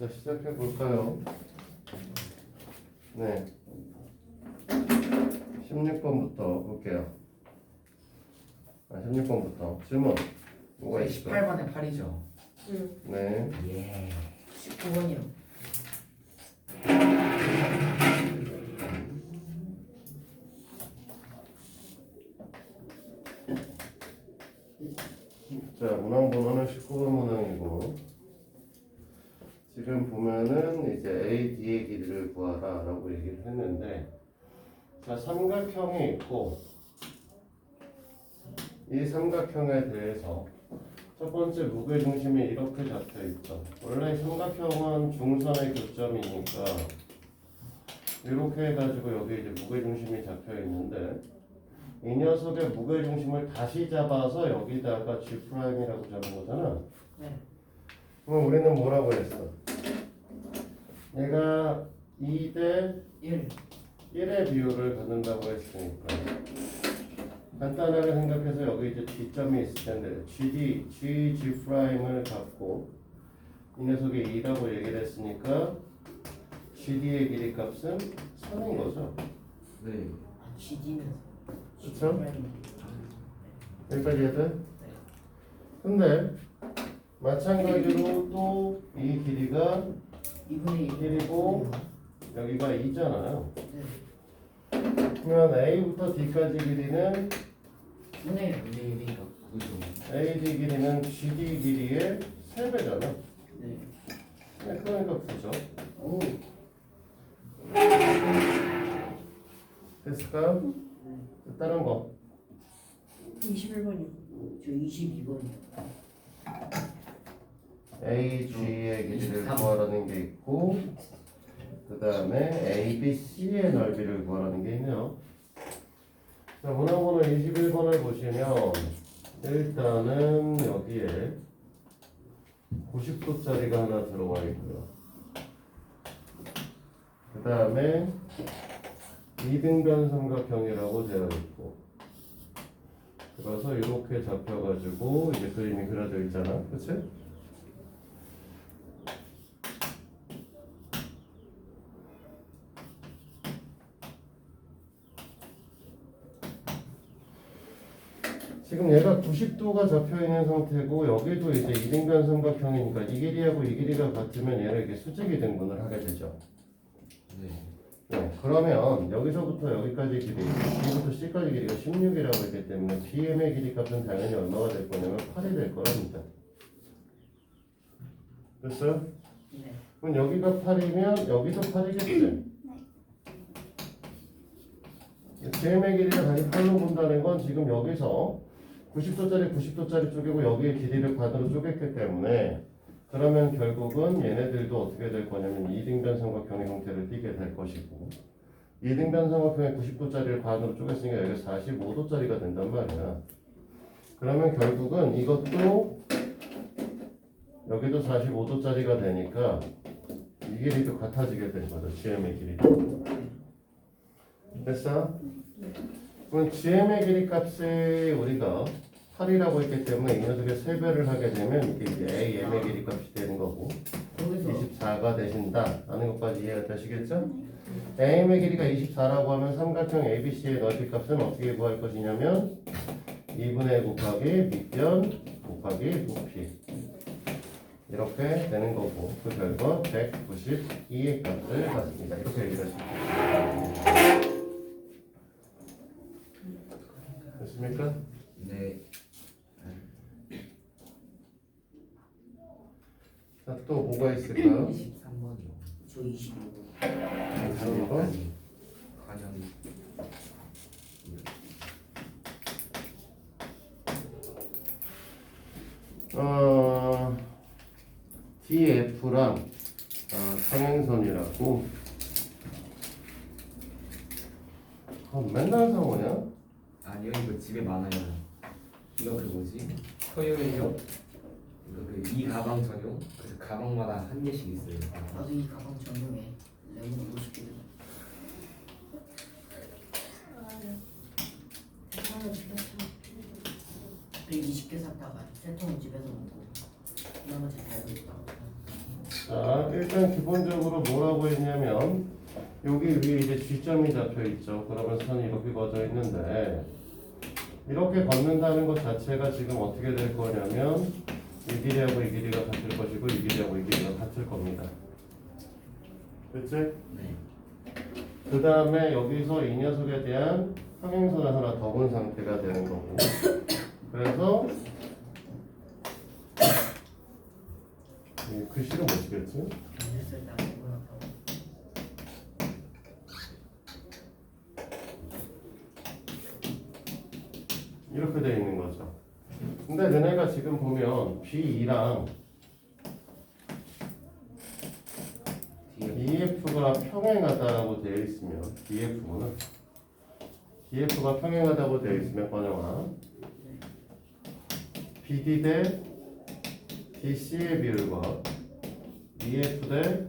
자, 시작해 볼까요? 네. 16번부터 볼게요. 16번부터 질문. 뭐가 있어? 18번에 8이죠. 네. 예. 19번이요. 자, 문항 번호는 19번 문항이고, 지금 보면은 이제 A, D의 길이를 구하라 라고 얘기를 했는데, 자, 삼각형이 있고, 이 삼각형에 대해서 첫 번째 무게중심이 이렇게 잡혀 있죠. 원래 삼각형은 중선의 교점이니까 이렇게 해가지고 여기 이제 무게중심이 잡혀 있는데, 이 녀석의 무게중심을 다시 잡아서 여기다가 G'이라고 잡은 거잖아. 네. 그럼 우리는 뭐라고 했어? 얘가 2대 1. 1의 비율을 갖는다고 했으니까 간단하게 생각해서 여기 이제 G점이 있을 텐데 G'을 갖고 이 녀석이 2라고 얘기를 했으니까 GD의 길이 값은 3인 거죠. 네. GD는 그쵸? 여기까지 해야 돼? 근데 마찬가지로 또 이 길이가 2분의 1. 길이고 여기가 2잖아요. 네. 그러면 A부터 D까지 길이는 2분의 1. 근데 이거 그죠. AD 길이는 GD 길이의 3배잖아. 네. 그러니까 9죠. 오. 됐을까? 다른 거. 21번이요. 저 22번이요. AG의 길이를 23. 구하라는 게 있고 그 다음에 ABC의 넓이를 구하라는 게 있네요. 자, 문항번호 21번을 보시면 일단은 여기에 90도짜리가 하나 들어와 있고요. 그 다음에 이등변 삼각형이라고 되어 있고, 그래서 이렇게 잡혀가지고 이제 그림이 그려져 있잖아, 그치? 지금 얘가 90도가 잡혀 있는 상태고 여기도 이제 이등변 삼각형이니까 이 길이하고 이 길이가 같으면 얘를 이렇게 수직이 등분을 하게 되죠. 네. 네, 그러면 여기서부터 여기까지 길이, B부터 C까지 길이가 16이라고 했기 때문에 BM의 길이 값은 당연히 얼마가 될 거냐면 8이 될 거랍니다. 됐어요? 네. 그럼 여기가 8이면 여기도 8이겠지? BM의 길이를 다시 8로 본다는 건 지금 여기서 90도짜리 쪼개고 여기에 길이를 반으로 쪼갰기 때문에 그러면 결국은 얘네들도 어떻게 될 거냐면 이등변 삼각형의 형태를 띠게 될 것이고, 이등변 삼각형의 90도짜리를 반으로 쪼갰으니까 여기 45도짜리가 된단 말이야. 그러면 결국은 이것도 여기도 45도짜리가 되니까 이 길이도 같아지게 된 거죠. GM의 길이도. 됐어? 그럼 GM의 길이 값이 우리가 8이라고 했기 때문에 이 녀석의 3배를 하게 되면 이게 이제 AM의 길이 값이 되는 거고 거기서 24가 되신다 라는 것까지 이해가 되시겠죠? AM의 길이가 24라고 하면 삼각형 ABC의 넓이 값은 어떻게 구할 것이냐면 2분의 1 곱하기 밑변 곱하기 높이 이렇게 되는 거고 그 결과 192의 값을 받습니다. 이렇게 얘기를 하십니다. 됐습니까? 네. 자, 또 뭐가 있을까요? 23번이요. 저 25번. 다른 거? 과연 DF랑 평행선이라고 맨날 사오냐? 아니요, 이거 집에 많아요. 이거 그 뭐지? 토요일용? 이거 그 이 가방 전용? 그래서 가방마다 한 개씩 있어요. 나도 이 가방 전용에 레몬 50개 들어. 하나 집에서 120개 샀다가 세 통은 집에서 먹고 나머지 달고 있다가 자, 일단 기본적으로 뭐라고 했냐면 여기 위에 이제 G점이 잡혀 있죠. 그러면 선이 이렇게 거져 있는데 이렇게 걷는다는 것 자체가 지금 어떻게 될 거냐면 이 길이하고 이 길이가 같을 것이고 이 길이하고 이 길이가 같을 겁니다. 그치? 네. 그 다음에 여기서 이 녀석에 대한 평행선을 하나 더 본 상태가 되는 거고 그래서 이 글씨를 못 쓰겠지? 했을 때 알고 나서 이렇게 돼 있는 거죠. 근데 너네가 지금 보면 B2랑 DF가 평행하다고 되어 있으면 DF가 평행하다고 되어 있으면 번영아 BD 대 DC의 비율과 EF 대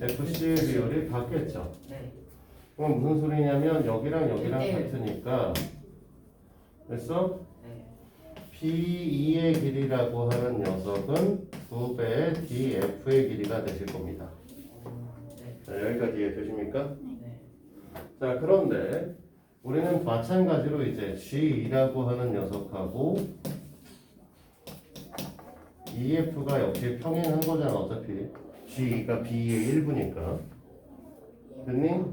FC의 비율이 같겠죠. 네. 그럼 무슨 소리냐면 여기랑 여기랑 네. 같으니까 됐어? 네. B2의 길이라고 하는 녀석은 2배의 DF의 길이가 되실 겁니다. 네. 자, 여기까지 이해되십니까? 네. 자, 그런데 우리는 마찬가지로 이제 G2라고 하는 녀석하고 EF가 역시 평행한 거잖아. 어차피 G2가 B의 일부니까. 됐니?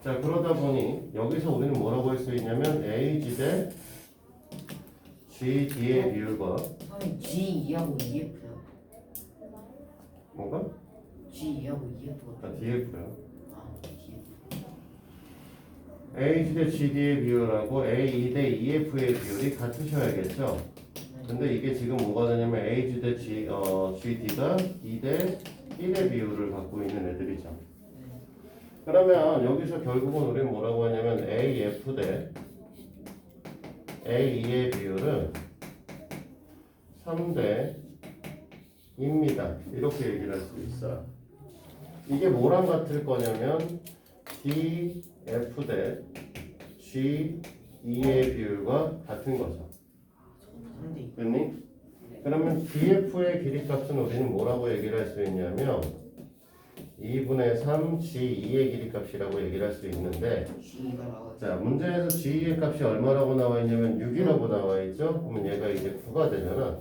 자, 그러다 보니 여기서 우리는 뭐라고 할 수 있냐면 AG 대 GD의 비율과 선생님 G2하고 EF요. 뭔가? G2하고 EF가 아, DF요. DF. AG 대 GD의 비율하고 AE 대 EF의 비율이 같으셔야겠죠. 근데 이게 지금 뭐가 되냐면 AG 대 GD가 2 대 1의 비율을 갖고 있는 애들이죠. 그러면 여기서 결국은 우리는 뭐라고 하냐면 AF 대 AE의 비율은 3 대 2입니다. 이렇게 얘기를 할 수 있어요. 이게 뭐랑 같을 거냐면 DF 대 GE의 비율과 같은 거죠. 됐니? 그러면 DF의 길이값은 우리는 뭐라고 얘기를 할 수 있냐면 2분의 3 G2의 길이값이라고 얘기를 할 수 있는데 G가 나와요. 자 문제에서 G2의 값이 얼마라고 나와 있냐면 6이라고 나와 있죠? 그러면 얘가 이제 9가 되잖아.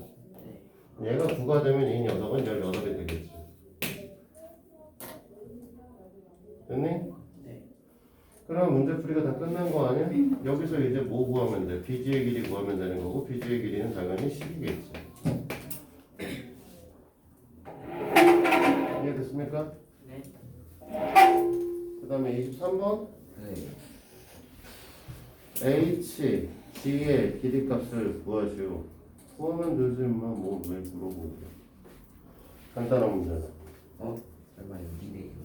네. 얘가 9가 되면 이 녀석은 18이 되겠지. 됐니? 네. 그럼 문제풀이가 다 끝난 거 아니야? 여기서 이제 뭐 구하면 돼? BG의 길이 구하면 되는 거고 BG의 길이는 당연히 10이겠지. 이해됐습니까? 네. 그 다음에 23번 네. H, G의 길이값을 구하시오. 구하면 되지 뭐 왜 물어보고 간단한 문제다. 설마 여기네요.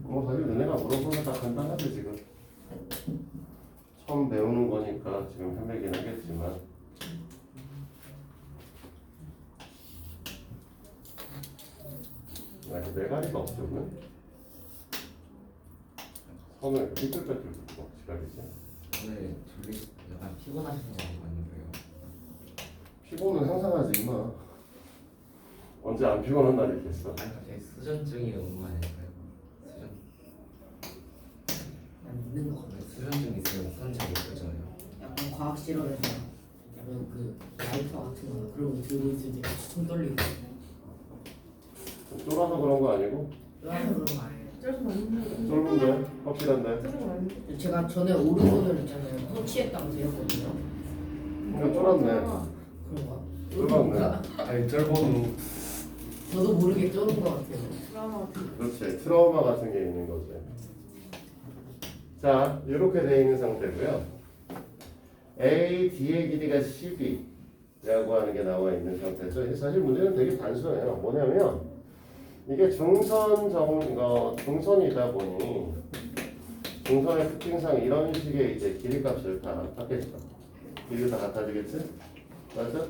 뭐 사실 너네가 물어보면 다 간단하지 지금. 처음 배우는 거니까 지금 헤매긴 하겠지만 아직 메가리가 없지 오늘? 선을 삐뚤빼뚤 막 지랄이지. 오늘 약간 피곤하셔서 아닌 거예요. 피곤은 항상 하지 임마. 언제 안 피곤한 날이 있겠어? 아니 갑자기 수전증이 온 거 아닐까요? 수전 난 있는 거 같아. 수전증 있으면 손잘 못 펴져요. 약간 과학 실험에서 약간 그 라이터 같은 거 그런 거 들고 있을 때 손 떨리고. 쫄아서 그런 거 아니고? 그래서 그런 거 아니에요. 쫄은데? 확실한데? 제가 전에 오른손을 있잖아요. 터치했다고 배웠거든요. 그러니까 쫄았네. 그런가? 쫄았네. 아니 쫄보는 저도 모르게 쫄은 것 같아요. 그렇지. 트라우마 같은 게 있는 거지. 자, 이렇게 돼 있는 상태고요. A, D의 길이가 12라고 하는 게 나와 있는 상태죠. 사실 문제는 되게 단순해요. 뭐냐면 이게 중선이다 보니 중선의 특징상 이런 식의 이제 길이값을 다 갖겠죠. 길이가 다 같아지겠지? 맞아?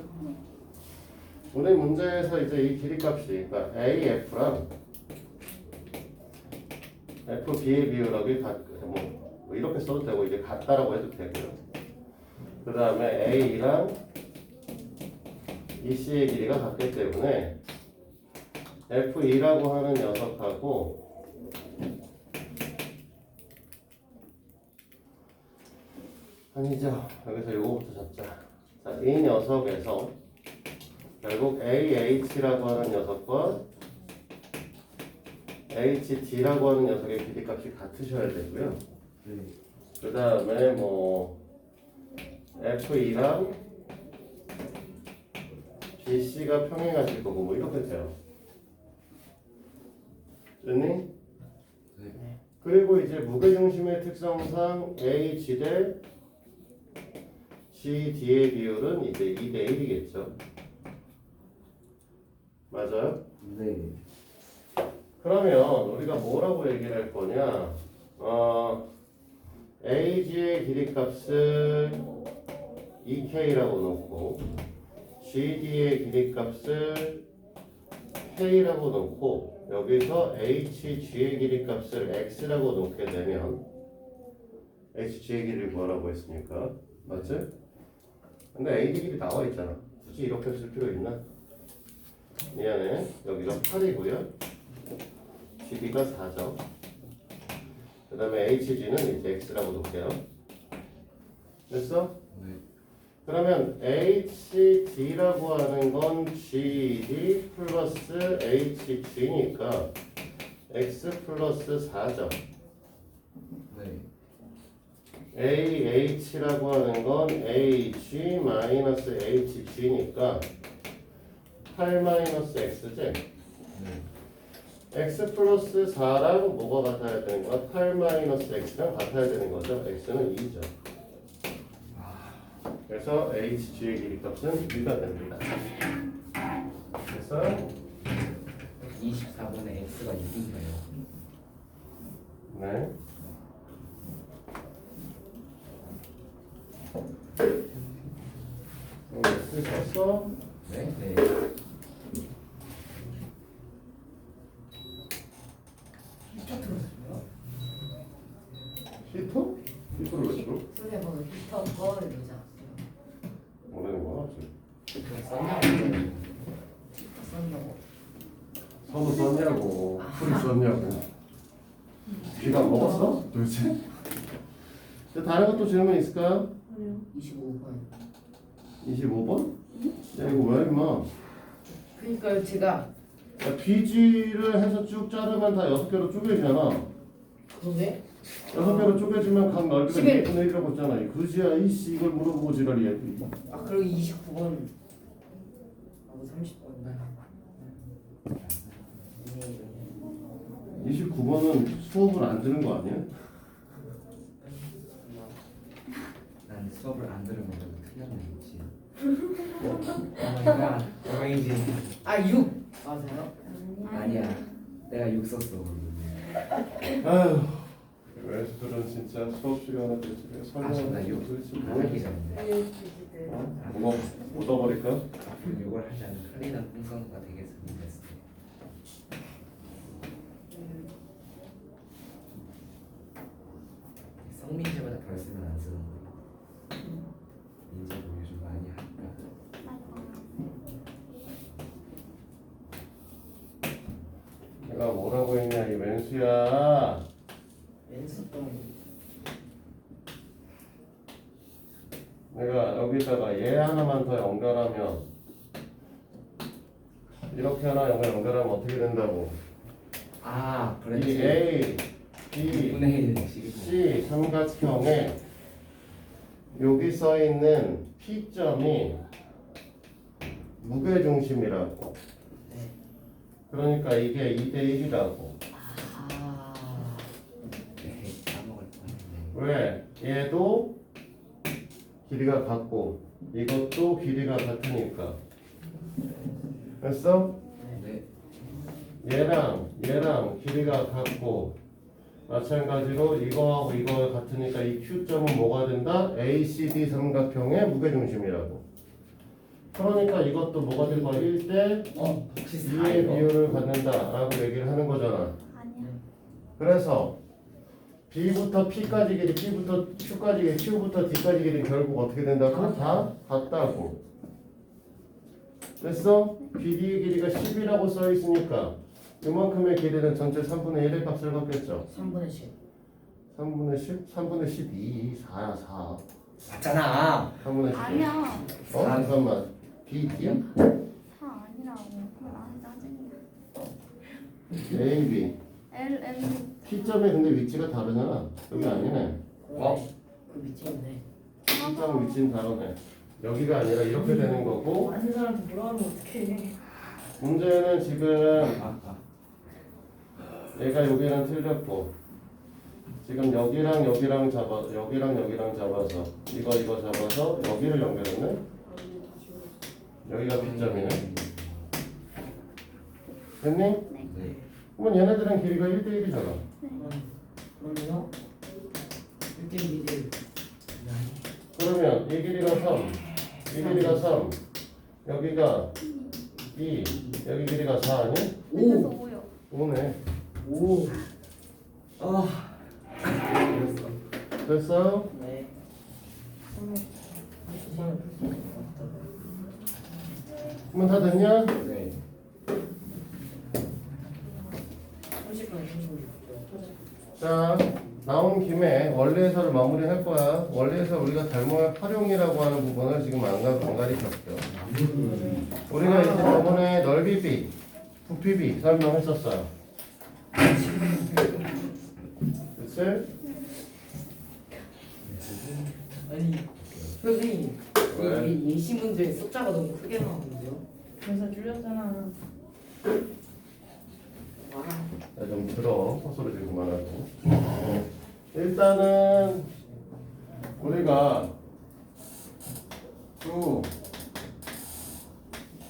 우리 문제에서 이제 이 길이값이 그러니까 AF랑 FB의 비율하고 뭐 이렇게 써도 되고 이제 같다라고 해도 되고요. 그 다음에 A랑 BC의 길이가 같기 때문에 F2라고 하는 녀석하고 아니죠. 여기서 요거부터 잡자. 자, 이 녀석에서 결국 AH라고 하는 녀석과 HD라고 하는 녀석의 길이 값이 같으셔야 되고요. 네. 그 다음에 뭐 F2랑 BC가 평행하실 거고 뭐 이렇게 돼요. 됐니? 네. 그리고 이제 무게중심의 특성상 H 대 GD의 비율은 이제 2대 1이겠죠. 맞아요? 네. 그러면 우리가 뭐라고 얘기를 할 거냐? AG의 길이 값을 2K라고 놓고 GD의 길이 값을 K라고 놓고 여기서 HG의 길이 값을 X라고 놓게 되면 HG의 길이를 뭐라고 했습니까? 맞지? 근데 AD 길이 나와 있잖아. 굳이 이렇게 쓸 필요 있나? 미안해. 여기가 8이고요. GD가 4죠. 그 다음에 HG는 이제 X라고 놓을게요. 됐어? 네. 그러면 HD라고 하는 건 GD 플러스 HG니까 X 플러스 4죠. 네. AH라고 하는 건 AG 마이너스 HG니까 8 마이너스 X지? 네. X 플러스 4랑 뭐가 같아야 되는 거야? 8 마이너스 X랑 같아야 되는 거죠. X는 2죠. 그래서 HG의 길이 값은 2가 됩니다. 그래서 24번에 X가 6인가요? 네. X 썼어? 네. 네. 히터 틀었어요? 히터? 히터를 왜 들어? 선생님 방금 히터 꺼 이러지 않았어요? 모르는 거야 지금. 그럼 썼냐고. 히터 썼냐고? 선우 썼냐고 풀이 썼냐고 비가 안 먹었어? 도대체? 자, 다른 것도 질문 있을까요? 25번 25번? 야 이거 왜 임마 그러니까요 제가 야, BG를 해서 쭉 자르면 다 6개로 쪼개지잖아. 그러게 6개로 쪼개지면 각 넓이가 11. 2분의 1이라고 했잖아. 그지야 이씨 이걸 물어보고 지랄이야. 아 그리고 29번 하고 30번 29번은 수업을 안 듣는 거 아니야? 난 수업을 안 들으면 너무 틀렸네, 그치? 어머니가 어머니지. 아 6! 맞아요? 아니야. 내가 6 썼어. 아휴 웨스들은 진짜 수업 시간에 도대체 설명을 나 욕. 도대체 안 뭐 하기 전에. 뭐 묻어버릴까? 욕을 하지 않은 클린한 풍선가 되겠습니다. 성민재보다 덜 쓰면 안 쓰는 거예요. 민재도 요즘 많이 하니까. 내가 뭐라고 했냐 이 왼수야. 왼수동 내가 여기다가 얘 하나만 더 연결하면 이렇게 하나 연결하면 어떻게 된다고? 아, 이 그렇지. A, B, 2분의 1 지금. C 삼각형에 여기 써 있는 P점이 무게중심이라고. 네. 그러니까 이게 2대 1이라고. 아 네, 까먹을 뻔했네. 왜? 얘도 길이가 같고 이것도 길이가 같으니까. 됐어? 네. 얘랑 길이가 같고 마찬가지로 이거하고 이거가 같으니까 이 Q점은 뭐가 된다? ACD 삼각형의 무게중심이라고. 그러니까 이것도 뭐가 될 거야? 1대 혹시 2의 비율을 갖는다라고 얘기를 하는 거잖아. 그래서 B부터 P까지 길이, P부터 Q까지 길이, Q부터 D까지 길이 결국 어떻게 된다고? 다 같다고. 됐어? BD의 길이가 10이라고 써 있으니까 이만큼의 길이는 전체 3분의 1의 값을 받겠죠. 3분의 10. 3분의 10? 3분의 12, 4야 4. 맞잖아. 3분의 10. 아니야. 잠깐만. BD야? 4 아니라고. 아 짜증나. A, B. L M T점에 근데 위치가 다르잖아. 여기 아니네. 어? 그 밑에 있네. T점 위치는 다르네. 여기가 아니라 이렇게 되는 거고 아는 사람한테 뭐라 하면 어떡해. 문제는 지금 아. 얘가 여기랑 틀렸고 지금 여기랑 여기랑 잡아서 이거 잡아서 여기를 연결했네. 여기가 B점이네. 됐니? 네. 그러면 얘네들은 길이가 1대1이잖아. 그러면요? 1대1 2대1. 그러면 이 길이가 3, 이 길이가 3, 여기가 2, 여기 길이가 4 아니? 그래서 오! 5요. 5네. 오! 아. 됐어? 네. 그러면 다 됐냐? 네. 30분에 30분. 자, 나온 김에 원리해설을 마무리할 거야. 원리해설 우리가 활용이라고 하는 부분을 지금 안 가르쳤죠. 우리가 이제 저번에 넓이 B, 부피 B 설명했었어요. 그치? 아니, 선생님. 왜? 이 예시 문제 숫자가 너무 크게 나오는데요? 그래서 줄였잖아. 야, 좀 들어. 헛소리 좀 그만하고. 일단은 우리가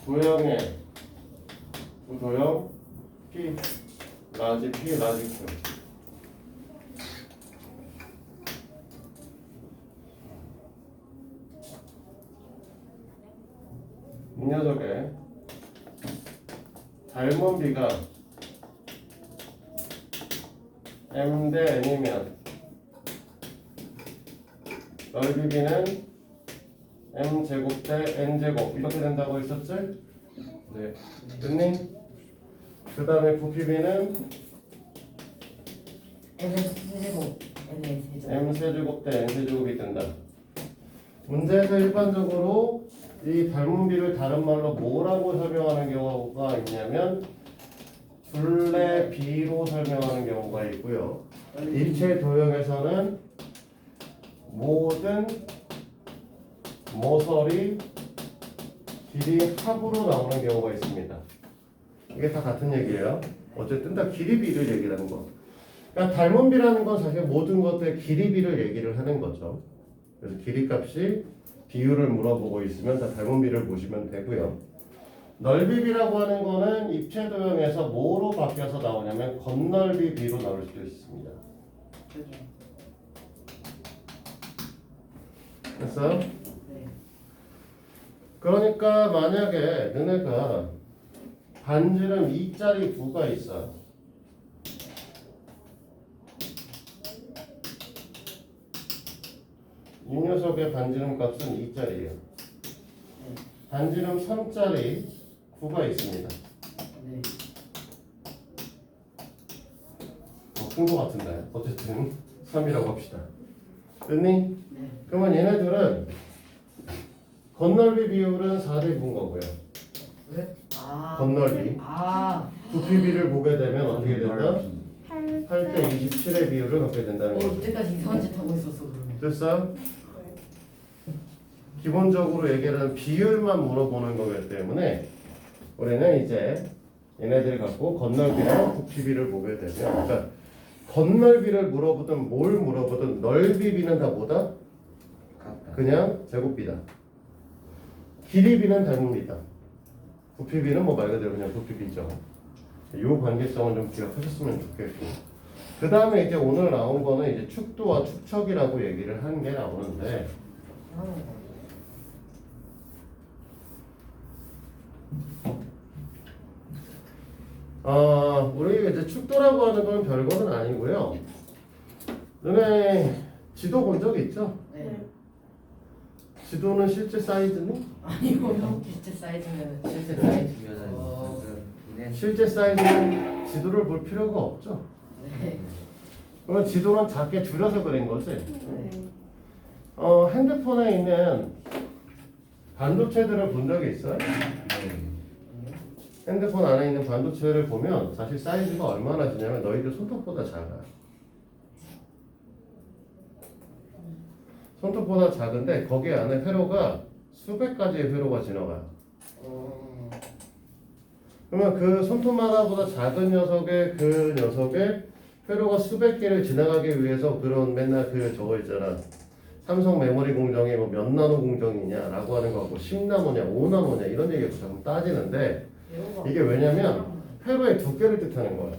도형의 도형 P 라지 P 라지 Q 이 녀석의 닮은 비가 M 대 N이면 넓이 B는 M 제곱 대 N 제곱 이렇게 된다고 했었지? 네. 됐니? 그 다음에 부피 B는 N세제곱. N세제곱. M 세제곱 대 N 세제곱이 된다. 문제에서 일반적으로 이 닮은 비를 다른 말로 뭐라고 설명하는 경우가 있냐면 둘레 B로 설명하는 경우가 있고요. 입체 도형에서는 모든 모서리 길이 합으로 나오는 경우가 있습니다. 이게 다 같은 얘기예요. 어쨌든 다 길이 비를 얘기하는 거. 그러니까 닮은 비라는 건 사실 모든 것들의 길이 비를 얘기를 하는 거죠. 그래서 길이 값이 비율을 물어보고 있으면 다 닮은 비를 보시면 되고요. 넓이 비라고 하는 거는 입체 도형에서 뭐로 바뀌어서 나오냐면 겉넓이 비로 나올 수도 있습니다. 됐어요? 네. 그러니까 만약에 너네가 반지름 2짜리 구가 있어. 이 녀석의 반지름 값은 2짜리예요. 반지름 3짜리 구가 있습니다. 네. 큰 거 같은데 어쨌든 3이라고 합시다. 됐니? 네. 그러면 얘네들은 겉넓이 비율은 4대 9인 거고요. 왜? 아. 겉넓이 부피 비를 보게 되면 어떻게 된다? 8대 27의 비율을 갖게 된다는 거죠. 이때까지 이상한 짓 하고 있었어 그러면. 됐어? 기본적으로 얘기하는 비율만 물어보는 거기 때문에 우리는 이제 얘네들 갖고 겉넓이랑 부피비를 보게 되면 그러니까 겉넓이를 물어보든 뭘 물어보든 넓이비는 다 뭐다? 같다. 그냥 제곱비다. 길이비는 닮은비다. 부피비는 뭐 말 그대로 그냥 부피비죠. 이 관계성을 좀 기억하셨으면 좋겠고 그 다음에 이제 오늘 나온 거는 이제 축도와 축척이라고 얘기를 하는 게 나오는데 우리 이제 축도라고 하는 건 별거는 아니고요. 너네 지도 본 적 있죠? 네. 지도는 실제 사이즈는? 아니요 형 실제 사이즈면 실제 사이즈면은 어. 이네. 실제 사이즈는 지도를 볼 필요가 없죠. 네. 그러면 지도는 작게 줄여서 그린 거지. 네. 핸드폰에 있는 반도체들을 본 적이 있어요? 네. 핸드폰 안에 있는 반도체를 보면 사실 사이즈가 얼마나 지냐면 너희들 손톱보다 작아요. 손톱보다 작은데 거기 안에 회로가 수백 가지의 회로가 지나가요. 어. 그러면 그 손톱 하나보다 작은 녀석의 회로가 수백 개를 지나가기 위해서 그런 맨날 저거 있잖아. 삼성 메모리 공정이 뭐 몇 나노 공정이냐라고 하는 거 같고 10나노냐 5나노냐 이런 얘기가 자꾸 따지는데 이게 왜냐면 회로의 두께를 뜻하는 거야.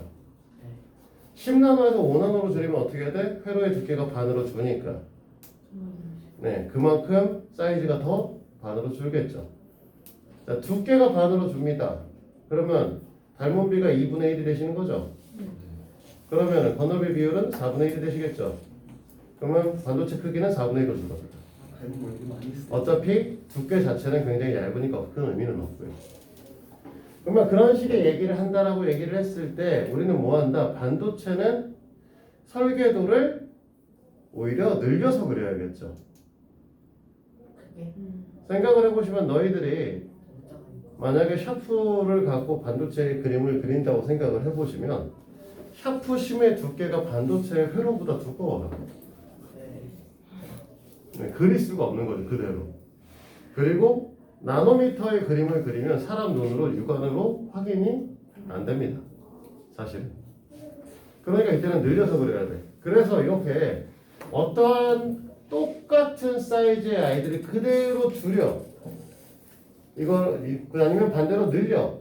10나노에서 5나노로 줄이면 어떻게 돼? 회로의 두께가 반으로 주니까. 네, 그만큼 사이즈가 더 반으로 줄겠죠. 자, 두께가 반으로 줍니다. 그러면 닮은비가 2분의 1이 되시는 거죠. 그러면 건너비 비율은 4분의 1이 되시겠죠. 그러면 반도체 크기는 4분의 1로 줄어들다. 어차피 두께 자체는 굉장히 얇으니까 큰 의미는 없고요. 그러면 그런 식의 얘기를 한다라고 얘기를 했을 때 우리는 뭐 한다? 반도체는 설계도를 오히려 늘려서 그려야겠죠. 크게 생각을 해보시면 너희들이 만약에 샤프를 갖고 반도체의 그림을 그린다고 생각을 해보시면 샤프 심의 두께가 반도체의 회로보다 두꺼워요. 네, 그릴 수가 없는 거죠, 그대로. 그리고 나노미터의 그림을 그리면 사람 눈으로 육안으로 확인이 안 됩니다. 사실은. 그러니까 이때는 늘려서 그려야 돼. 그래서 이렇게 어떠한 똑같은 사이즈의 아이들이 그대로 줄여. 이걸 아니면 반대로 늘려.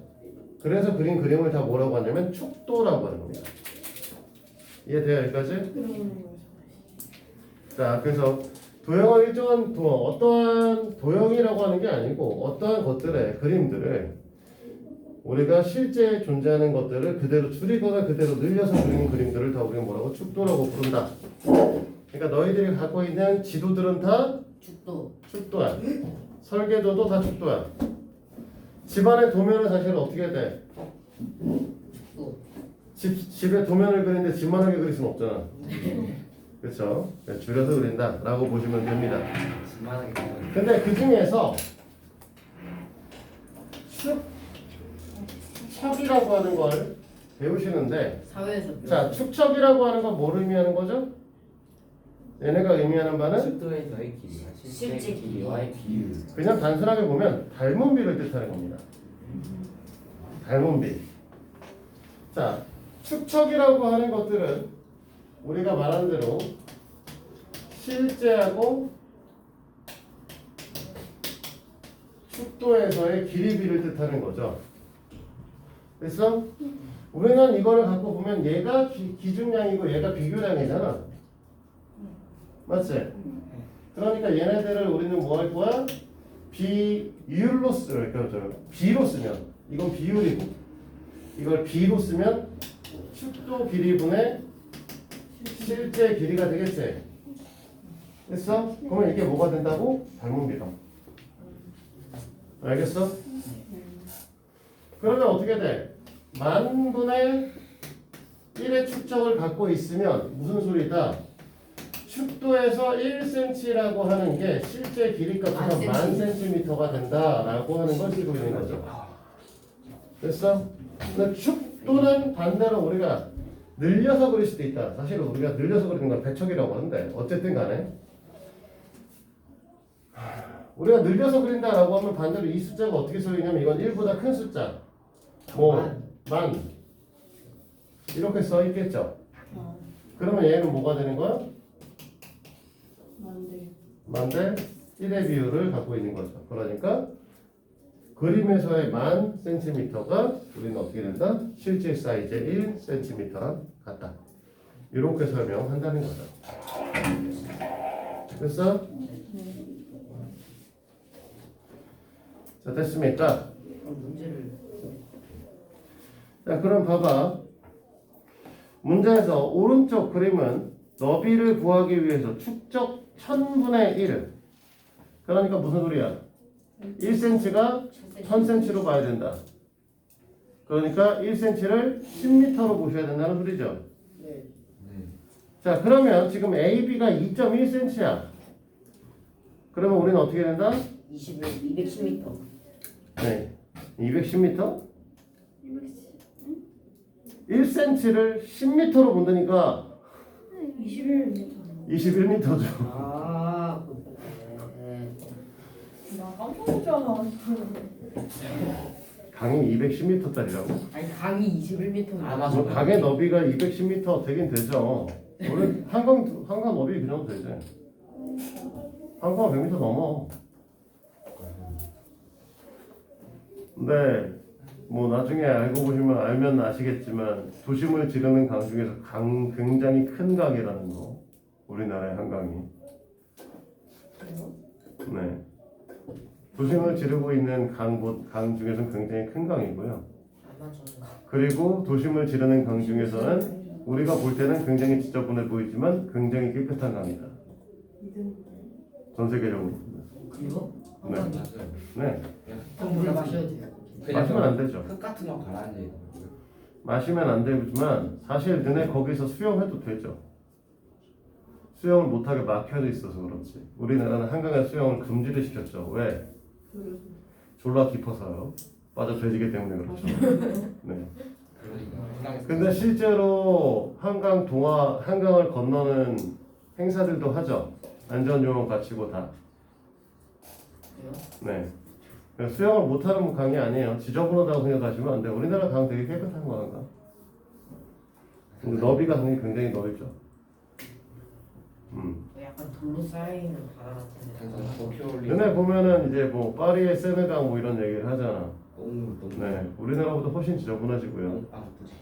그래서 그린 그림을 다 뭐라고 하냐면 축도라고 하는 겁니다. 이해돼요, 여기까지? 자, 그래서 도형을 일정한 어떠한 도형이라고 하는 게 아니고 어떠한 것들의 그림들을 우리가 실제 존재하는 것들을 그대로 줄이거나 그대로 늘려서 그리는 그림들을 다 우리가 뭐라고 축도라고 부른다. 그러니까 너희들이 갖고 있는 지도들은 다 축도야. 설계도도 다 축도야. 집안의 도면은 사실 어떻게 돼? 집에 도면을 그리는데 집만하게 그릴 수는 없잖아. 그렇죠? 줄여서 그린다라고 보시면 됩니다. 집만하게 보면 근데 그 중에서 축척이라고 하는 걸 배우시는데, 사회에서 자, 축척이라고 하는 건 뭘 의미하는 거죠? 얘네가 의미하는 바는 축도에서의 길이와 실제 길이와의 비율. 그냥 단순하게 보면 닮은 비를 뜻하는 겁니다. 닮은 비. 자, 축척이라고 하는 것들은 우리가 말한 대로 실제하고 축도에서의 길이비를 뜻하는 거죠. 그래서 우리는 이거를 갖고 보면 얘가 기준량이고 얘가 비교량이잖아. 맞지? 그러니까 얘네들을 우리는 뭐 할 거야? 비율로 B로 쓰면 이건 비율이고 이걸 B로 쓰면 축도 길이분의 실제 길이가 되겠지? 됐어? 그러면 이게 뭐가 된다고? 닮은 비다. 알겠어? 그러면 어떻게 돼? 만분의 1의 축적을 갖고 있으면 무슨 소리다? 축도에서 1cm라고 하는 게 실제 길이값은 10,000cm가 된다라고 하는 걸 쓰고 있는 거죠. 됐어? 근데 축도는 반대로 우리가 늘려서 그릴 수도 있다. 사실 우리가 늘려서 그리는 건 배척이라고 하는데 어쨌든 간에 우리가 늘려서 그린다라고 하면 반대로 이 숫자가 어떻게 써있냐면 이건 1보다 큰 숫자 만 이렇게 써있겠죠. 그러면 얘는 뭐가 되는 거야? 만대 1의 비율을 갖고 있는 거죠. 그러니까 그림에서의 10,000cm가 우리는 어떻게 된다? 실제 사이즈의 1cm랑 같다. 이렇게 설명한다는 거죠. 됐어? 자, 됐습니까? 문제를 자, 그럼 봐봐. 문제에서 오른쪽 그림은 너비를 구하기 위해서 축적 1000분의 1 그러니까 무슨 소리야? 1cm가 1000cm로 봐야 된다. 그러니까 1cm를 10m로 보셔야 된다는 소리죠. 네. 네. 자, 그러면 지금 AB가 2.1cm야. 그러면 우리는 어떻게 된다? 210m. 네. 210m? 210. 1cm를 10m로 본다니까 21m. 21m죠. 아, 네. 나 깜짝 놀랐잖아. 강이 210m짜리라고? 아니 강이 21m. 아, 맞아. 뭐 강의 너비가 210m 되긴 되죠. 원래 한강 너비 그 정도 되지. 한강 100m 넘어. 네. 뭐 나중에 알고 보시면 알면 아시겠지만 도심을 지르는 강 중에서 굉장히 큰 강이라는 거. 우리나라의 한강이. 네. 도심을 지르고 있는 강 중에서는 굉장히 큰 강이고요. 그리고 도심을 지르는 강 중에서는 우리가 볼 때는 굉장히 지저분해 보이지만 굉장히 깨끗한 강이다. 전 세계적으로. 그리고 네. 맞아요. 네. 좀 물어 마셔도 돼요. 마시면 안 되죠. 흙 같은 거 가라앉아 있더라고요. 마시면 안 되지만 사실 너네 거기서 수영해도 되죠. 수영을 못하게 막혀져 있어서 그렇지. 우리나라는 한강에 수영을 금지를 시켰죠. 왜? 졸라 깊어서요. 빠져 돼지기 때문에 그렇죠. 네. 그러니까 한강에서 근데 실제로 한강을 건너는 행사들도 하죠. 안전요원 갖추고 다. 네. 수영을 못하는 강이 아니에요. 지저분하다고 생각하시면 안 돼요. 우리나라 강 되게 깨끗한 거니까. 근데 너비가 굉장히 넓죠. 약간 돌로 쌓여있는 바다 같은데. 도쿄올림 너네 보면은 이제 뭐 파리의 세느강 뭐 이런 얘기를 하잖아. 너무 네. 우리나라보다 훨씬 지저분하지고요. 아, 그치.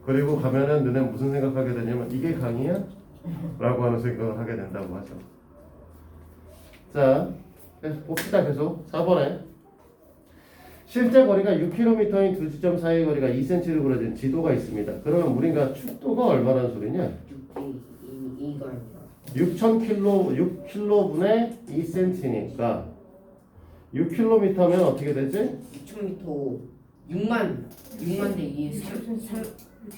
그리고 가면은 너네 무슨 생각하게 되냐면 이게 강이야? 라고 하는 생각을 하게 된다고 하죠. 자, 봅시다. 계속 4번에 실제 거리가 6km인 두 지점 사이의 거리가 2cm로 그려진 지도가 있습니다. 그러면 우리가 축도가 얼마나 소리냐? 6km분의 2cm니까 6km면 어떻게 되지? 6,000m 6만 대 2에 3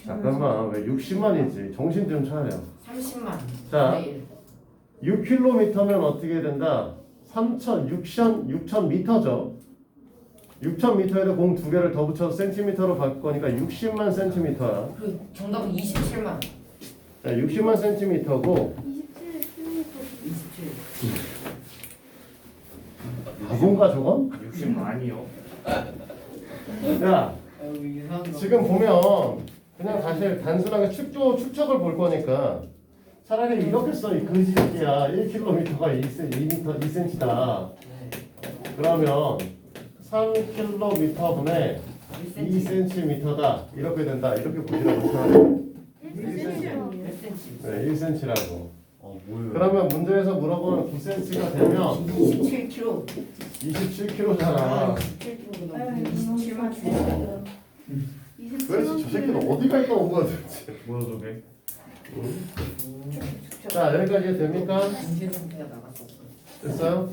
잠깐만, 왜 60만이지? 정신 좀 차려. 30만. 자, 6km면 어떻게 된다? 6,000m죠. 6,000m에다 공 두 개를 더 붙여서 센티미터로 바꿀 거니까 60만 센티미터야. 그 정답은 27만. 자, 60만 센티미터고 27. 바본가 저건? 60만이요? 야, 이상한 거. 지금 보면 그냥 사실 단순하게 축척을 볼 거니까 차라리 이렇게 써. 이 그지 새끼야. 1km가 2cm다. 네. 그러면 3km분의 2cm다. 이렇게 된다. 이렇게 보시라고 차라리. 1cm. 네, 1cm라고. 뭐예요? 그러면 문제에서 물어보는 9cm가 되면 27kg. 27kg잖아. 27kg. 27만 킬로. 그래서 저 새끼는 어디가 있다 온 거야 도대체. 뭐야 저게? 자, 여기까지 됩니까? 정신 상태가 나갔어. 됐어요? 네.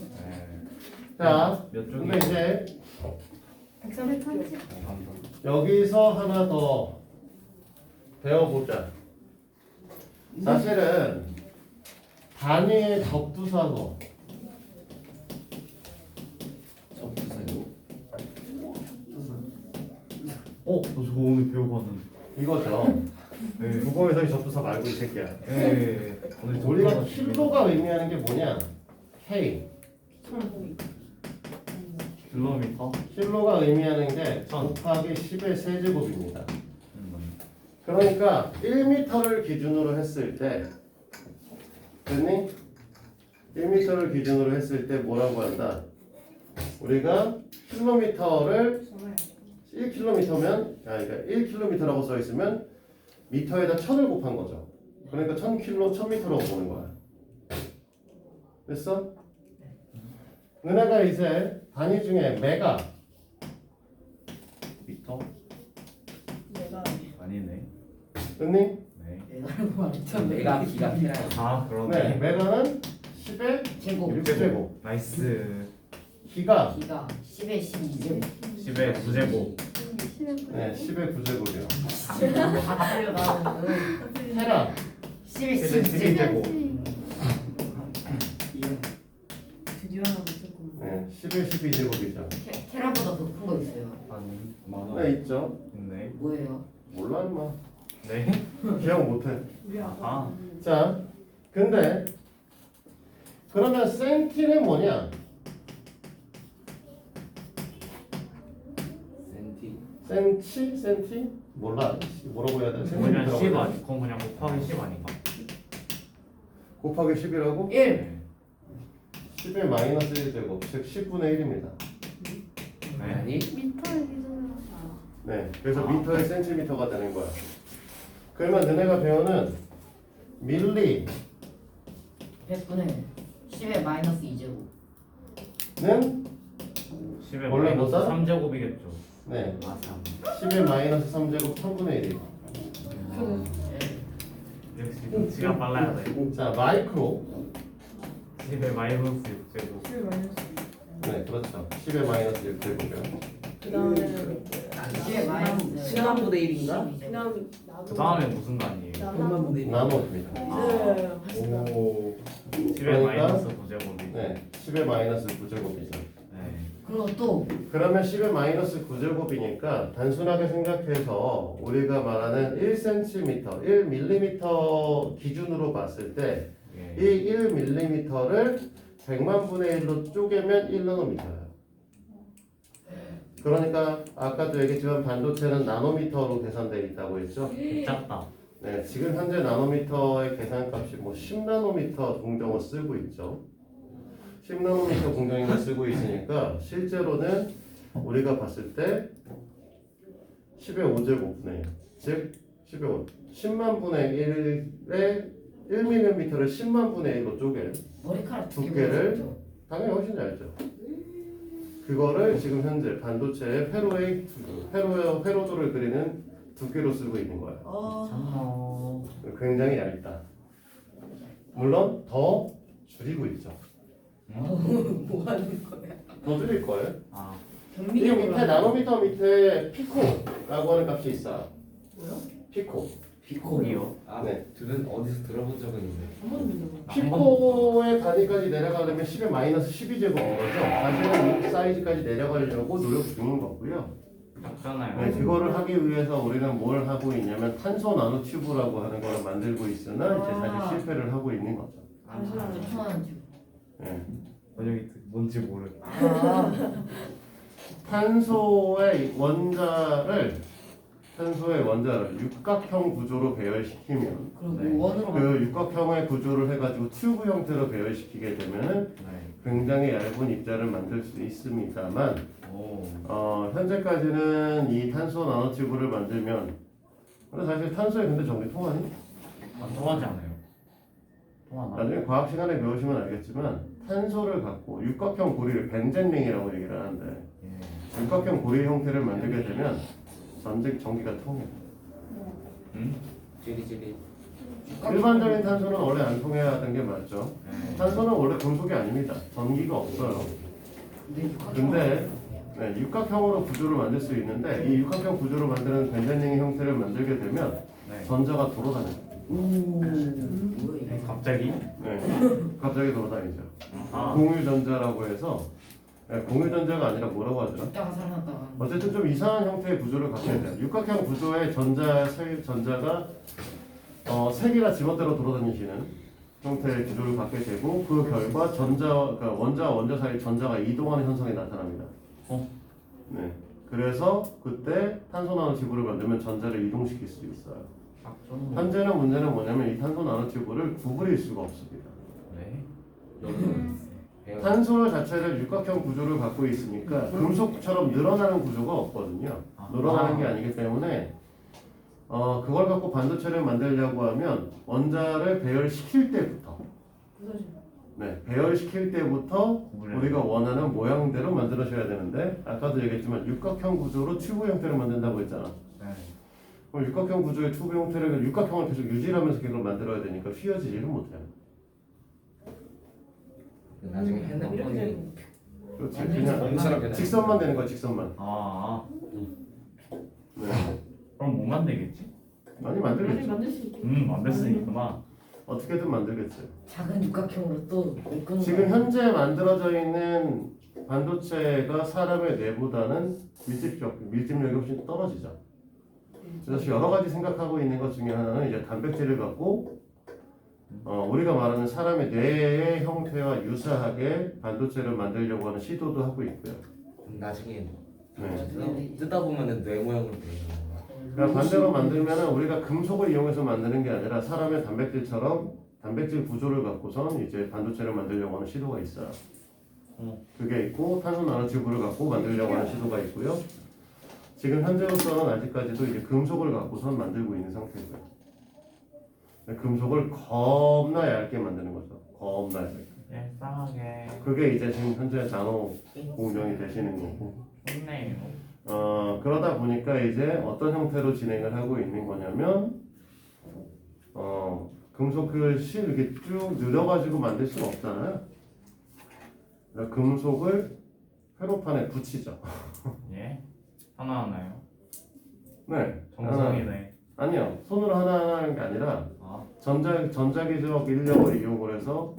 자, 몇 근데 쪽이? 이제 130kg. 여기서 하나 더 배워보자. 사실은 단위의 접두사고 접두사요. 너 저거 오늘 배우고 왔는데. 이거죠. 네. 국어에서의 접두사 말고 이 새끼야. 네. 오늘 우리가 킬로가 의미하는 게 뭐냐? K. 킬로미터? 킬로가 의미하는 게 곱하기 10의 세제곱입니다. 맞네. 그러니까 1m를 기준으로 했을 때 됐니? 1m를 기준으로 했을 때 뭐라고 한다? 우리가 킬로미터를 1km면 그러니까 1km라고 써 있으면 미터에다 1000을 곱한 거죠. 그러니까 1000km, 1000m라고 보는 거야. 됐어? 은하가 이제 단위 중에 메가 미터? 내가 아니네. 됐니? 네. 내가 알고 말했잖아. 내가 기가 테라요. 아 네, 그러네. 메가는 10의 10의 제곱 6제곱. 나이스. 키가 기가 10에 12제곱 10의 9제곱. 10의 네, 10의 9제곱이요. 다 틀려 나는 테라 10에 10의 12제곱 12제곱. 드디어 하나 맞췄구나. 네, 10의 12제곱이죠. 테라보다 더 큰 거 있어요. 아니 만화. 네, 있죠. 있네. 뭐예요? 몰라 임마. 네. 기억 못해. 우리 아. 아빠. 자, 근데 그러면 센티는 뭐냐? 센티. 센티? 몰라. 뭐라고 해야 돼? 그냥 10 센티미터라고 아니? 그건 그냥 곱하기 10 아닌가? 곱하기 10이라고? 1 네. 10의 마이너스 1제곱, 즉 10분의 1입니다. 네. 아니 미터의 기준으로 네, 그래서 미터에 센티미터가 되는 거야. 그러면 너네가 배우는 밀리는 100분의 10에 마이너스 2제곱 10의 원래 마이너스 뭐다? 3제곱이겠죠. 네, 아 3. 10의 마이너스 3제곱 3분의 1이에요. 역시 눈치가 빨라야 돼. 자, 마이크로. 10의 마이너스 6제곱. 10을 마이너스. 네, 그렇죠. 10의 마이너스 1제곱이요. 그 다음에는 10에 마이너스 순환분의 1인가? 그다음 나도. 그 다음에 무슨 단위예요? 분만분의 1. 나눠집니다. 네. 맞습니다. 오. 10의 그러니까? 마이너스 9제곱이. 네, 10의 마이너스 9제곱이죠. 네. 그리고 또 그러면 10의 마이너스 9제곱이니까 단순하게 생각해서 우리가 말하는 1cm, 1mm 기준으로 봤을 때 이 예. 1mm를 100만 분의 1로 쪼개면 1나노미터예요. 그러니까 아까도 얘기했지만 반도체는 나노미터로 계산되어 있다고 했죠. 작다. 네, 지금 현재 나노미터의 계산값이 뭐 10나노미터 공정을 쓰고 있죠. 10나노미터 공정인가 쓰고 있으니까 실제로는 우리가 봤을 때 10의 5제곱분의 1, 즉 10의 5, 10만 분의 1의 1mm를 10만 분의 1로 쪼개 머리카락 두께를 당연히 훨씬 잘죠. 그거를 지금 현재 반도체의 회로도를 그리는 두께로 쓰고 있는 거예요. 참나. 굉장히 얇다. 물론 더 줄이고 있죠. 뭐 하는 거야? 더 줄일 거예요. 아. 이 경미적으로 밑에 나노미터 밑에 피코라고 하는 값이 있어요. 뭐요? 피코. 피코기요. 아 네. 둘은 어디서 들어본 적은 있는데. 한 번도 못 들어봐. 피코의 단위까지 내려가려면 10의 마이너스 12제곱인 거죠. 사실은 이 사이즈까지 내려가려고 노력 중인 거고요. 작잖아요. 네, 그거를 하기 위해서 우리는 뭘 하고 있냐면 탄소 나노튜브라고 하는 거를 만들고 있으나 이제 사실 실패를 하고 있는 거죠. 잠시만요. 천원 네. 번역이 뭔지 모르. 탄소의 원자를 육각형 구조로 배열시키면 그리고 네. 원으로 그 육각형의 구조를 해가지고 튜브 형태로 배열시키게 되면은 네. 굉장히 얇은 입자를 만들 수 있습니다만 오. 현재까지는 이 탄소 나노튜브를 만들면 근데 사실 탄소에 근데 전기 통하니? 안 통하지 않아요? 통하나? 나중에 과학 시간에 배우시면 알겠지만 탄소를 갖고 육각형 고리를 벤젠링이라고 얘기를 하는데 예. 육각형 고리 형태를 만들게 되면 전기가 통해. 응? 찌리찌리. 일반적인 탄소는 원래 안 통해야 하던 게 맞죠. 네. 탄소는 원래 금속이 아닙니다. 전기가 없어요. 근데 네, 육각형으로 구조를 만들 수 있는데 이 육각형 구조를 만드는 벤젠링의 형태를 만들게 되면 네. 전자가 돌아다녀요. 뭐야 이게? 갑자기? 네, 갑자기 돌아다니죠. 아. 공유전자라고 해서 네, 공유전자가 아니라 뭐라고 하더라? 죽다가 살아났다가 어쨌든 좀 이상한 형태의 구조를 갖게 돼요. 육각형 구조의 전자가 세 개가 지멋대로 돌아다니시는 형태의 구조를 갖게 되고 그 결과 그러니까 원자와 원자 사이 전자가 이동하는 현상이 나타납니다. 네. 그래서 그때 탄소 나노튜브를 만들면 전자를 이동시킬 수 있어요. 현재는 문제는 뭐냐면 이 탄소 나노튜브를 구부릴 수가 없습니다. 네. 탄소 자체를 육각형 구조를 갖고 있으니까 금속처럼 늘어나는 구조가 없거든요. 늘어나는 게 아니기 때문에 그걸 갖고 반도체를 만들려고 하면 원자를 배열시킬 때부터 배열시킬 때부터 우리가 원하는 모양대로 만들어줘야 되는데 아까도 얘기했지만 육각형 구조로 튜브 형태를 만든다고 했잖아. 네. 그럼 육각형 구조의 튜브 형태를 육각형을 계속 유지하면서 계속 만들어야 되니까 휘어지지를 못해요. 나중에 해는 이렇게 뻔히 되는 그렇지. 원처럼 그냥 변해. 직선만 되는 거야, 직선만. 아 네. 그럼 못 만들겠지? 많이 많이 만들겠죠. 만들 수 있게. 만들 수 있구나. 어떻게든 만들겠죠. 작은 육각형으로 또 메꾸는 지금 거야. 현재 만들어져 있는 반도체가 사람의 뇌보다는 밀집력이 훨씬 떨어지죠. 그래서 여러 가지 생각하고 있는 것 중에 하나는 이제 단백질을 갖고 우리가 말하는 사람의 뇌의 형태와 유사하게 반도체를 만들려고 하는 시도도 하고 있고요. 나중에 네. 뜯다 보면은 뇌 모양으로 되는 거야. 그러니까 반대로 만들면은 우리가 금속을 이용해서 만드는 게 아니라 사람의 단백질처럼 단백질 구조를 갖고선 이제 반도체를 만들려고 하는 시도가 있어요. 그게 있고 탄소 나노튜브를 갖고 만들려고 하는 시도가 있고요. 지금 현재로서는 아직까지도 이제 금속을 갖고선 만들고 있는 상태고요. 금속을 겁나 얇게 만드는 거죠. 겁나 얇게. 일상하게 그게 이제 지금 현재 나노 공정이 되시는 거고. 좋네요. 그러다 보니까 이제 어떤 형태로 진행을 하고 있는 거냐면 금속을 이렇게 쭉 늘어가지고 만들 수가 없잖아요. 그러니까 금속을 회로판에 붙이죠. 예? 하나하나요? 네. 정성이네. 아니요. 손으로 하나하나 하는 게 아니라 아 전자기적 인력을 이용을 해서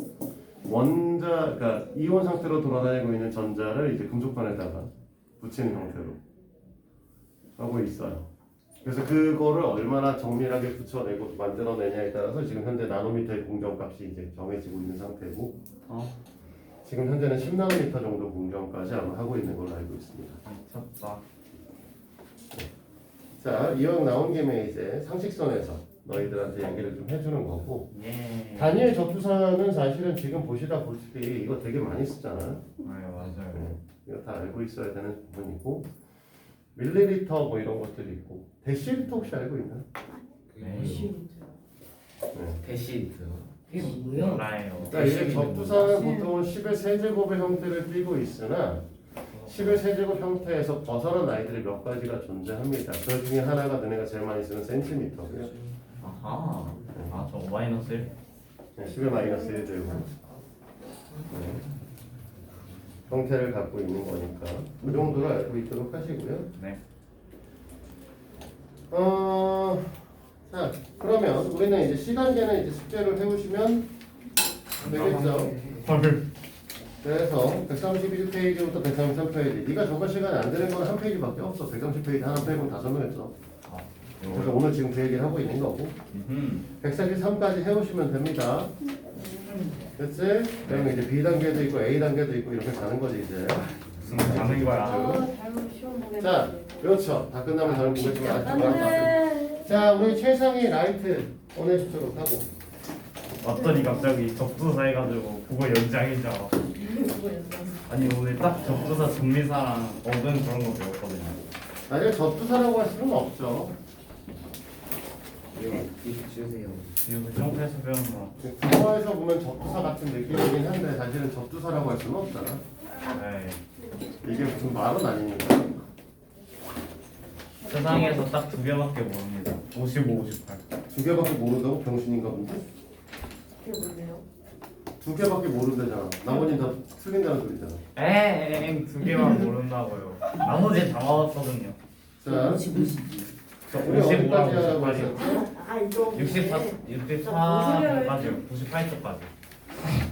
그러니까 이온 상태로 돌아다니고 있는 전자를 이제 금속판에다가 붙이는 형태로 하고 있어요. 그래서 그거를 얼마나 정밀하게 붙여내고 만들어내냐에 따라서 지금 현재 나노미터의 공정값이 이제 정해지고 있는 상태고 지금 현재는 10나노미터 정도 공정까지 아마 하고 있는 걸로 알고 있습니다. 미쳤다. 자, 이왕 나온 김에 이제 상식선에서 너희들한테 얘기를 좀 해주는 거고 예. 단위의 접두사는 사실은 지금 보시다 보시피 이거 되게 많이 쓰잖아요. 네 맞아요. 네, 이거 다 알고 있어야 되는 부분이고 밀리리터 뭐 이런 것들이 있고 데시리터 혹시 알고 있나요? 네. 대시트. 이게 뭐야? 몰라요. 그러니까 이게 접두사는 보통은 10의 세제곱의 형태를 띠고 있으나 10의 세제곱 형태에서 벗어난 아이들이 몇 가지가 존재합니다. 그 중에 하나가 너네가 제일 많이 쓰는 센티미터고요. 아하. 아저 마이너스 1? 네, 10의 마이너스 1제곱 형태를 갖고 있는 거니까 그 정도로 알고 있도록 하시고요. 네. 자 그러면 우리는 이제 시간계는 이제 숙제를 해오시면 되겠죠. 헐. 그래서 131페이지부터 133페이지 네가 저번 시간에 안 되는 건 한 페이지밖에 없어. 130페이지 하나 빼고 다 설명했어. 그래서 오늘 지금 그 얘기를 하고 있는 거고 143까지 해오시면 됩니다. 그치? 그러면 이제 B단계도 있고 A단계도 있고 이렇게 가는 거지 이제. 무슨 가는 거야? 잘못 시험 보겠네. 자 그렇죠. 다 끝나면 다른 보겠지만 아직 많다. 안돼. 자 우리 최상위 라이트 보내주도록 하고 왔더니 갑자기 접두사 해가지고 그거 연장인 줄 알았어. 아니 오늘 딱 접두사 정리사랑 얻은 그런 거 배웠거든요. 나중에 접두사라고 할 수는 없죠. 이거 주세요. 이거 정태에서 배운 거. 국어에서 보면 접두사 같은 느낌이긴 한데 사실은 접두사라고 할 수는 없잖아. 네. 이게 무슨 말은 아니니까. 세상에서 딱 두 개밖에 모릅니다. 55, 58. 두 개밖에 모른다고 병신인가 본데? 그게 뭔데요? 두 개밖에 모른다잖아. 나머지는 다 틀린다는 소리잖아. 에엥 두 개만 모른다고요. 나머지 다 맞았거든요. 자, 저 우리 어디까지 55랑 하라고 58이 했었죠? 아 이거 64까지 98쪽까지.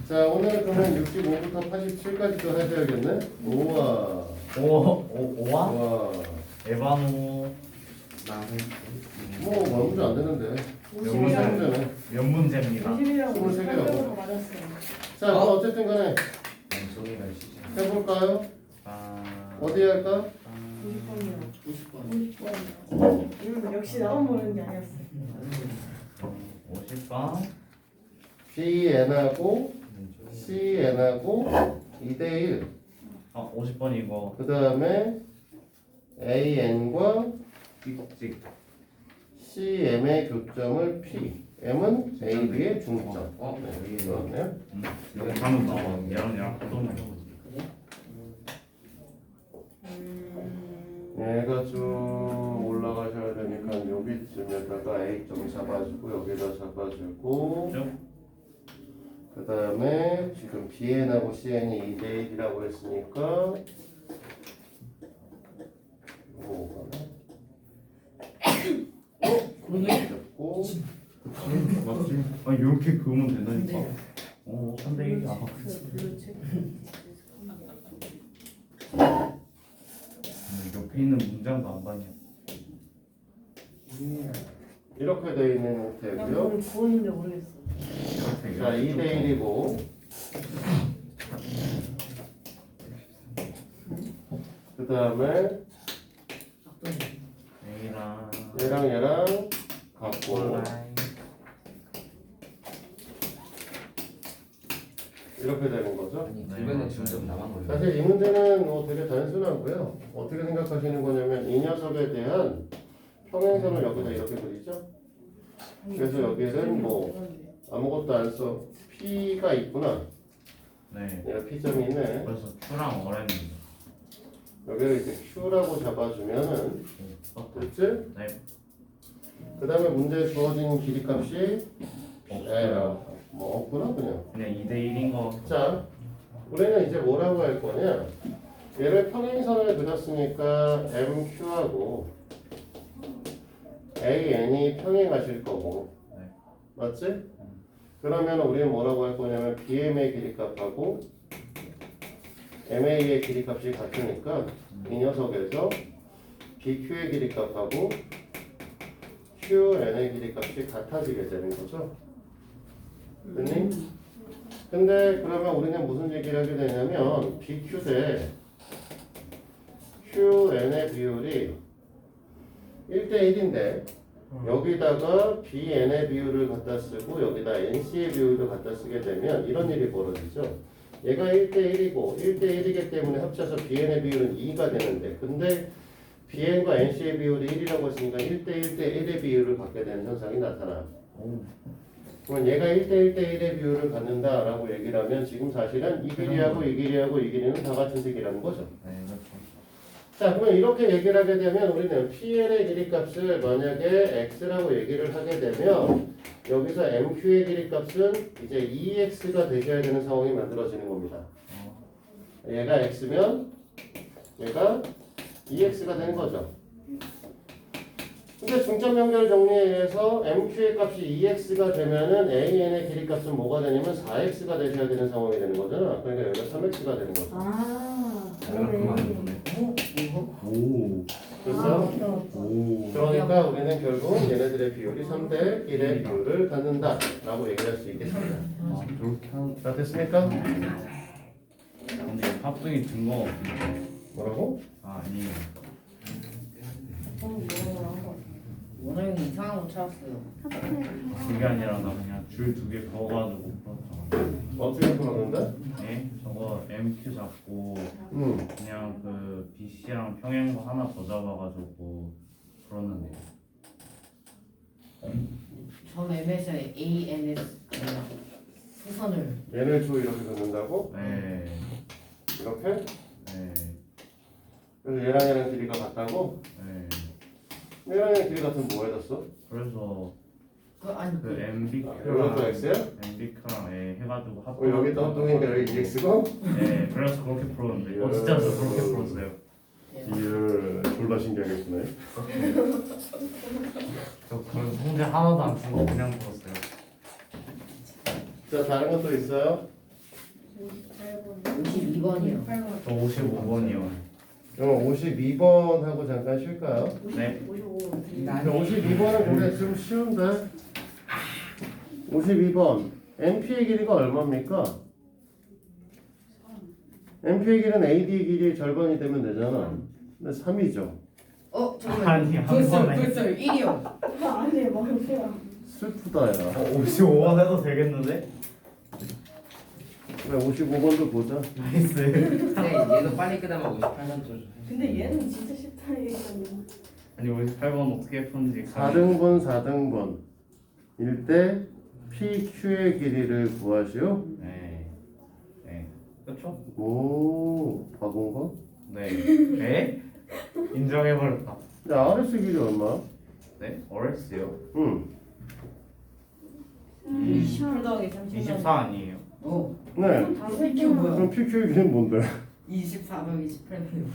자, 오늘은 그러면 65부터 87까지 또 하셔야겠네? 우와. 오와? 우와. 에바노 뭐, 문제 안 되는데. 몇 23문제네. 몇 문제입니다. 50이랑 23개라고. 맞았어요. 자, 그럼 어쨌든 간에 정리가 시죠. 해볼까요? 아, 어디 할까? 90번이요. 90번. 역시 나만 모르는 게 아니었어요. 50번. BN하고 CN하고 2대1. 50번 이거. 그 다음에 AN과 찍찍. CM의 교점을 P. M은 A, B의 중점. 여기 네, 그렇네요. 여기 가면 나와. 얘랑 또 얘가 쭉 올라가셔야 되니까 여기쯤에다가 A점 잡아주고 여기다 잡아주고 쭉. 그 다음에 지금 BN하고 CN이 2대1이라고 했으니까 그러게. 됐고 맞지? 아 이렇게 그으면 된다니까. 네. 3대 1이야. 블루책. 옆에 있는 문장도 안 봤냐? 이렇게 돼 있는 나 형태고요. 오늘 부었는데 모르겠어. 자 2대1이고 그 다음에 A랑 얘랑 같고 온라인. 이렇게 되는 거죠. 아니 주변에 점점 나만 걸려. 사실 이 문제는 뭐 되게 단순하고요. 어떻게 생각하시는 거냐면 이 녀석에 대한 평행선을 여기다 이렇게 그리죠. 그래서 여기는 뭐 아무것도 안 써. P가 있구나. 네. 얘가 P점이 있네. 그래서 Q랑 R입니다. 여기를 이제 Q라고 잡아주면은 됐지? 네. 그 다음에 문제에 주어진 길이값이 없어요. 뭐 없구나 그냥. 그냥 2대 1인 거. 자, 우리는 이제 뭐라고 할 거냐? 얘를 평행선을 그렸으니까 MQ하고 AN이 평행하실 거고, 네. 맞지? 그러면 우리는 뭐라고 할 거냐면 BM의 길이값하고 MA의 길이값이 같으니까 이 녀석에서 BQ의 길이값하고 QN의 길이값이 같아지게 되는 거죠. 됐니? 근데 그러면 우리는 무슨 얘기를 하게 되냐면 BQ 대 QN의 비율이 1대1인데 여기다가 BN의 비율을 갖다 쓰고 여기다 NC의 비율을 갖다 쓰게 되면 이런 일이 벌어지죠. 얘가 1대1이고 1대1이기 때문에 합쳐서 BN의 비율은 2가 되는데 근데 BN과 NC의 비율이 1이라고 했으니까 1대1대1의 비율을 갖게 되는 현상이 나타나. 그럼 얘가 1대1대1의 비율을 갖는다라고 얘기를 하면 지금 사실은 이 길이하고 이 길이하고 이 길이는 다 같은 색이라는 거죠. 네, 그렇죠. 자, 그러면 이렇게 얘기를 하게 되면 우리는 PN의 길이값을 만약에 X라고 얘기를 하게 되면 여기서 MQ의 길이값은 이제 EX가 되셔야 되는 상황이 만들어지는 겁니다. 얘가 X면 얘가 EX가 되는 거죠. 근데 중점 연결 정리에 의해서 MQ의 값이 EX가 되면은 AN의 길이값은 뭐가 되냐면 4X가 되셔야 되는 상황이 되는 거잖아. 그러니까 여기가 3X가 되는 거죠. 아, 그렇구만. 그러네. 오. 그래서 오. 그러니까 우리는 결국 얘네들의 비율이 3대 1의 비율을 갖는다 라고 얘기할 수 있겠습니다. 아, 저렇게 한. 자, 됐습니까? 근데 합성이 증거가 없는데. 뭐라고? 아, 아니에요. 원호형이 이상한 거 찾았어요. 그게 아니라 나 그냥 줄 2개 그어가지고 풀었잖아. 어떻게 풀었는데? 네? 저거 MQ 잡고 그냥 그 BC랑 평행거 하나 더 잡아가지고 풀었는데. 처음 MS에 ANS 아니라 수선을 얘를 주 이렇게 긋는다고? 네. 이렇게? 네. 그래서 얘랑 얘랑 길이가 같다고? 네. 얘랑 얘랑 길이 같으면 뭐 해뒀어? 그래서 그 아니 그 그 이것도 X야? MBQ랑 해가지고 여기 또 합동이니까 여기 EX고? 네. 그래서 그렇게 풀었는데. 진짜 저 그렇게 풀었어요. 이야, 졸라 신기하게 쓰네. 저 그런 성질 하나도 안 쓰고 그냥 풀었어요. 자, 다른 것도 있어요? 52번이요. 저 55번이요. 그럼 52번하고 잠깐 쉴까요? 네. 52번은 근데 좀 쉬운데? 52번 MP의 길이가 얼마입니까? MP의 길이는 AD의 길이의 절반이 되면 되잖아. 근데 3이죠. 잠깐만. 아니, 한 벌써 번에. 1이요. 아니, 뭐야. 슬프다 야. 55번 해도 되겠는데? 그래 55번도 보자. 나이스. 네, 얘도 빨리 끝나면 58만 줄. 근데 얘는 진짜 쉽다, 얘기하면. 아니 58번 어떻게 푸는지 4등분 일 때 PQ의 길이를 구하시오. 네. 네. 그렇죠? 오, 바본가? 네. 네? 인정해버렸다. 근데 RS 길이 얼마? 네? RS요? 응. 8 더하기 34. 24 아니에요? 어. 네. PQ 뭐야? 그럼 PQ이긴 뭔데? 24 더하기 18분.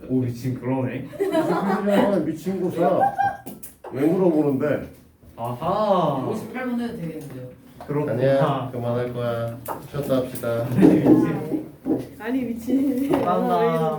오 미친 그러네. PQ잖아 미친 고사. 왜 물어보는데? 아하. 58분 해도 되겠는데요? 그렇구나. 아니야 그만할 거야. 쉬었다 합시다. 미친. 아니 미친. 딴다.